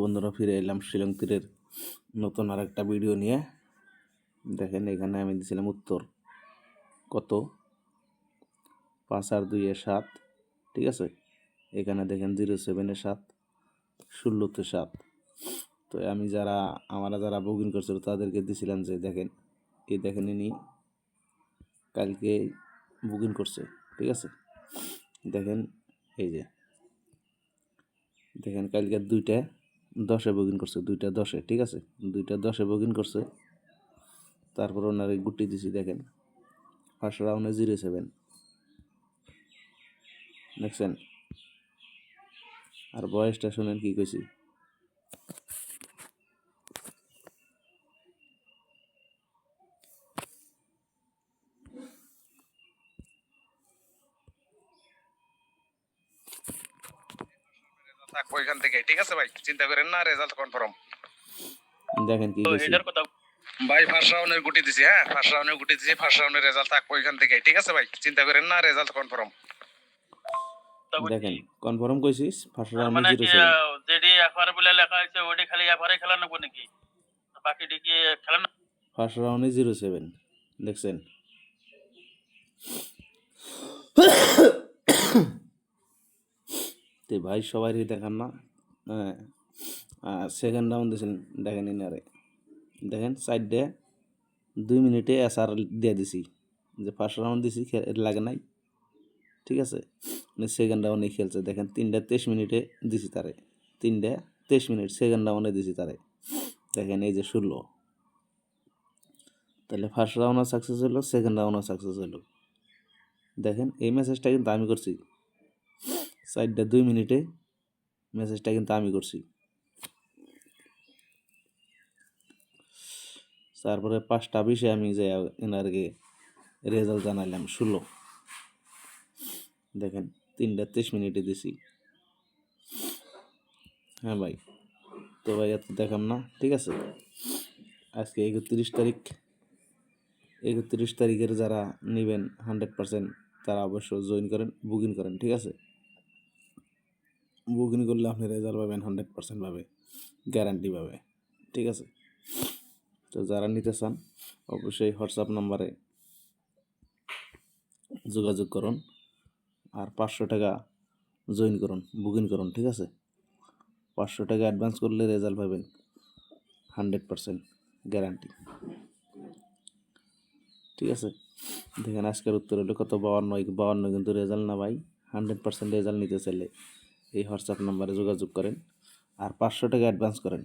বন্ধুরা ফিরে এলাম শিলং তীরের নতুন আর একটা ভিডিও নিয়ে। দেখেন এখানে আমি দিয়েছিলাম উত্তর কত 5 আর 2 এ 7, ঠিক আছে। এখানে দেখেন 07 এ 7, 16-তে 7। তো আমি যারা বুকিং করছিল তাদেরকে দিয়েছিলাম যে দেখেন ইনি কালকে বুকিং করছে, ঠিক আছে। দেখেন এই যে দেখেন কালকে 2টা 10-এ বুকিং করছে, 2টা 10-এ, ঠিক আছে। 2টা 10-এ বুকিং করছে। তারপর ওনারে গুটি দিছি, দেখেন ফার্স্ট রাউন্ডে 07 দেখছেন। আর বয়সটা শুনেন কি কইছি। ওইখান থেকে ঠিক আছে ভাই, চিন্তা করেন না, রেজাল্ট কনফার্ম। দেখেন কি কইছি ভাই ফার্স্ট রাউন্ডের গুটি দিছি, হ্যাঁ ফার্স্ট রাউন্ডের গুটি দিছি, ফার্স্ট রাউন্ডের রেজাল্ট থাকবে ওইখান থেকে, ঠিক আছে ভাই, চিন্তা করেন না, রেজাল্ট কনফার্ম। দেখেন কনফার্ম কইছিস ফার্স্ট রাউন্ডে মানে কি 07। যেডি এফআর বলে লেখা আছে ওডি খালি এফআরই খেলা নেবো নাকি, বাকিটি কি খেলা না? ফার্স্ট রাউন্ডে 07 দেখছেন। তো ভাই সবারই দেখান না। সেকেন্ড রাউন্ড দিয়েছেন, দেখেন ইনারে দেখেন সাইডে 2 মিনিটে এসআর দিয়ে দিছি। যে ফার্স্ট রাউন্ড দিছি লাগে নাই, ঠিক আছে। সেকেন্ড রাউন্ডে খেলছে, দেখেন 3টা 23 মিনিটে দিছি তারে, 3টা 23 মিনিট সেকেন্ড রাউন্ডে দিছি তারে। দেখেন এই যে 16, তাহলে ফার্স্ট রাউন্ডও সাকসেস হলো, সেকেন্ড রাউন্ডও সাকসেস হলো। দেখেন এই মেসেজটা কিন্তু আমি করছি, 4টা 2 মিনিটে মেসেজটা কিন্তু আমি করছি। তারপরে 5টা 20-এ আমি যে এনারকে রেজাল্ট জানাইলাম 16। দেখেন 3টা 23 মিনিটে দিছি। হ্যাঁ ভাই, তো ভাই এত দেখাম না, ঠিক আছে। আজকে 31 তারিখের যারা নেবেন 100% তারা অবশ্যই জয়েন করেন, বুকিং করেন, ঠিক আছে। বুকিং করলে আপনি রেজাল্ট পাবেন 100% পাবে, গ্যারান্টি পাবে, ঠিক আছে। তো যারা নিতে চান অবশ্যই হোয়াটসঅ্যাপ নাম্বারে যোগাযোগ করুন, আর 500 টাকা জয়েন করুন, বুকিং করুন, ঠিক আছে। 500 টাকা অ্যাডভান্স করলে রেজাল্ট পাবেন 100% গ্যারান্টি, ঠিক আছে। দেখেন আজকের উত্তর হলো কত 52 কিন্তু রেজাল্ট না ভাই। 100% রেজাল্ট নিতে চাইলে এই হোয়াটসঅ্যাপ নাম্বারে যোগাযোগ করেন, আর 500 টাকা অ্যাডভান্স করেন।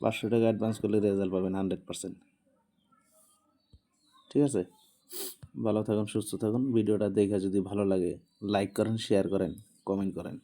500 টাকা অ্যাডভান্স করলে রেজাল্ট পাবেন 100%, ঠিক আছে। ভালো থাকুন, সুস্থ থাকুন। ভিডিওটা দেখে যদি ভালো লাগে লাইক করেন, শেয়ার করেন, কমেন্ট করেন।